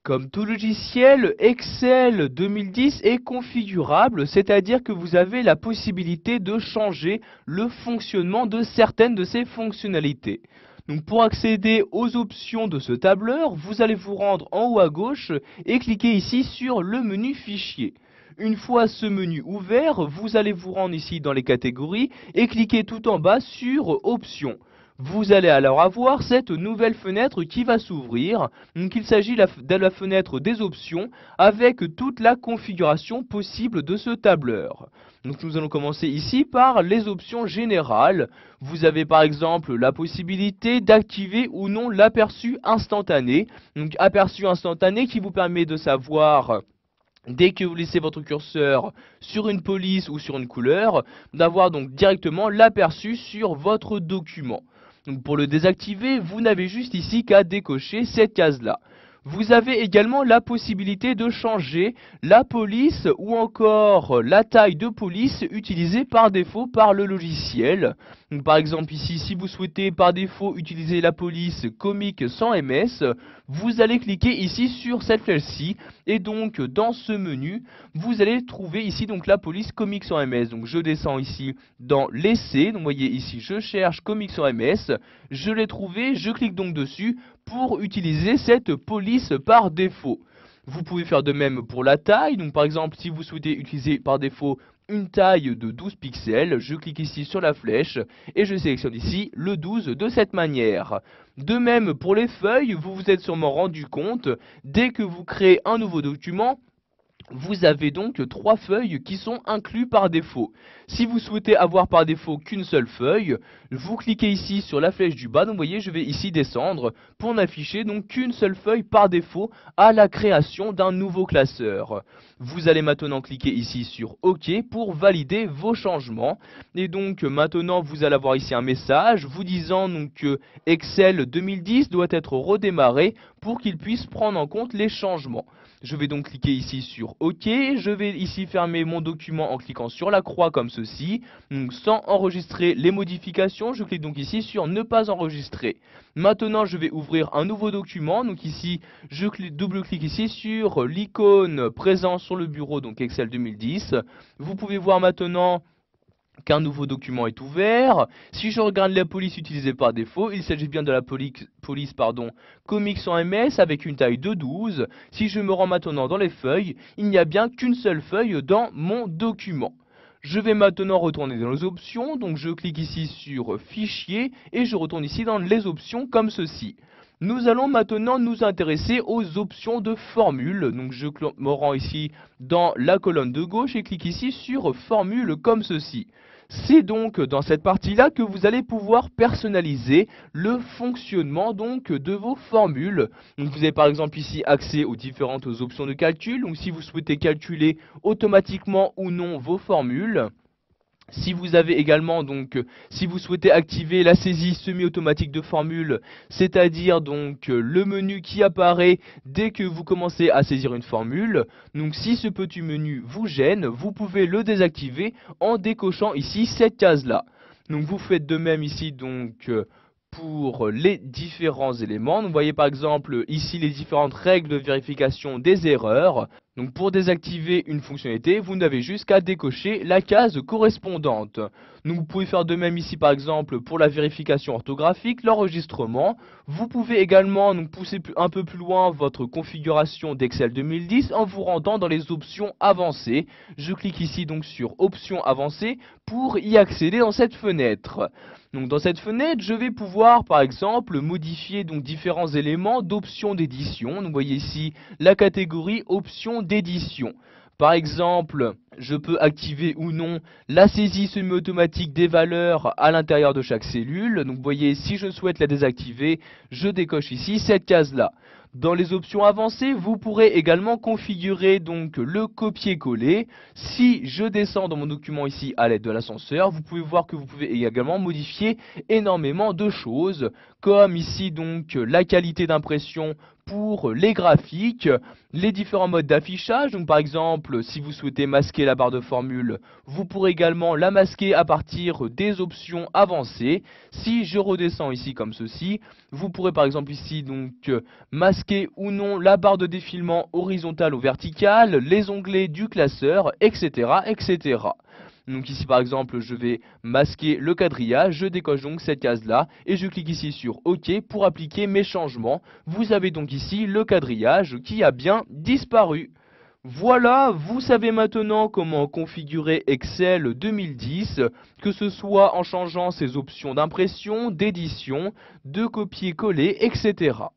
Comme tout logiciel, Excel 2010 est configurable, c'est-à-dire que vous avez la possibilité de changer le fonctionnement de certaines de ses fonctionnalités. Donc pour accéder aux options de ce tableur, vous allez vous rendre en haut à gauche et cliquer ici sur le menu Fichier. Une fois ce menu ouvert, vous allez vous rendre ici dans les catégories et cliquer tout en bas sur Options. Vous allez alors avoir cette nouvelle fenêtre qui va s'ouvrir. Donc il s'agit de la fenêtre des options avec toute la configuration possible de ce tableur. Donc nous allons commencer ici par les options générales. Vous avez par exemple la possibilité d'activer ou non l'aperçu instantané. Donc aperçu instantané qui vous permet de savoir, dès que vous laissez votre curseur sur une police ou sur une couleur, d'avoir donc directement l'aperçu sur votre document. Donc pour le désactiver, vous n'avez juste ici qu'à décocher cette case-là. Vous avez également la possibilité de changer la police ou encore la taille de police utilisée par défaut par le logiciel. Donc par exemple ici, si vous souhaitez par défaut utiliser la police comique sans MS, vous allez cliquer ici sur cette flèche-ci et donc dans ce menu, vous allez trouver ici donc la police comique sans MS. Donc je descends ici dans l'essai, donc vous voyez ici je cherche comique sans MS, je l'ai trouvé, je clique donc dessus pour utiliser cette police par défaut. Vous pouvez faire de même pour la taille, donc par exemple si vous souhaitez utiliser par défaut une taille de 12 pixels, je clique ici sur la flèche et je sélectionne ici le 12 de cette manière. De même pour les feuilles, vous vous êtes sûrement rendu compte, dès que vous créez un nouveau document, vous avez donc 3 feuilles qui sont inclus par défaut. Si vous souhaitez avoir par défaut qu'une seule feuille, vous cliquez ici sur la flèche du bas. Donc vous voyez, je vais ici descendre pour n'afficher donc qu'une seule feuille par défaut à la création d'un nouveau classeur. Vous allez maintenant cliquer ici sur OK pour valider vos changements. Et donc maintenant vous allez avoir ici un message vous disant donc que Excel 2010 doit être redémarré pour qu'il puisse prendre en compte les changements. Je vais donc cliquer ici sur OK, je vais ici fermer mon document en cliquant sur la croix comme ceci, donc sans enregistrer les modifications, je clique donc ici sur ne pas enregistrer. Maintenant je vais ouvrir un nouveau document, donc ici je double-clique ici sur l'icône présente sur le bureau, donc Excel 2010. Vous pouvez voir maintenant qu'un nouveau document est ouvert. Si je regarde la police utilisée par défaut, il s'agit bien de la police comique sans MS avec une taille de 12. Si je me rends maintenant dans les feuilles, il n'y a bien qu'une seule feuille dans mon document. Je vais maintenant retourner dans les options, donc je clique ici sur Fichier et je retourne ici dans les options comme ceci. Nous allons maintenant nous intéresser aux options de formule. Donc je me rends ici dans la colonne de gauche et clique ici sur Formule comme ceci. C'est donc dans cette partie-là que vous allez pouvoir personnaliser le fonctionnement donc de vos formules. Donc vous avez par exemple ici accès aux différentes options de calcul. Donc si vous souhaitez calculer automatiquement ou non vos formules. Si vous avez également donc, si vous souhaitez activer la saisie semi-automatique de formule, c'est-à-dire donc le menu qui apparaît dès que vous commencez à saisir une formule, donc si ce petit menu vous gêne, vous pouvez le désactiver en décochant ici cette case-là. Donc vous faites de même ici donc pour les différents éléments. Donc, vous voyez par exemple ici les différentes règles de vérification des erreurs. Donc pour désactiver une fonctionnalité, vous n'avez juste qu'à décocher la case correspondante. Donc vous pouvez faire de même ici par exemple pour la vérification orthographique, l'enregistrement. Vous pouvez également donc, pousser un peu plus loin votre configuration d'Excel 2010 en vous rendant dans les options avancées. Je clique ici donc sur options avancées pour y accéder dans cette fenêtre. Donc dans cette fenêtre, je vais pouvoir par exemple modifier donc différents éléments d'options d'édition. Donc vous voyez ici la catégorie options d'édition. Par exemple, je peux activer ou non la saisie semi-automatique des valeurs à l'intérieur de chaque cellule. Donc vous voyez, si je souhaite la désactiver, je décoche ici cette case-là. Dans les options avancées, vous pourrez également configurer donc le copier-coller. Si je descends dans mon document ici à l'aide de l'ascenseur, vous pouvez voir que vous pouvez également modifier énormément de choses, comme ici donc la qualité d'impression pour les graphiques, les différents modes d'affichage. Donc par exemple, si vous souhaitez masquer la barre de formule, vous pourrez également la masquer à partir des options avancées. Si je redescends ici comme ceci, vous pourrez par exemple ici donc masquer masquer ou non la barre de défilement horizontale ou verticale, les onglets du classeur, etc., etc. Donc ici par exemple je vais masquer le quadrillage, je décoche donc cette case là et je clique ici sur OK pour appliquer mes changements. Vous avez donc ici le quadrillage qui a bien disparu. Voilà, vous savez maintenant comment configurer Excel 2010, que ce soit en changeant ses options d'impression, d'édition, de copier-coller, etc.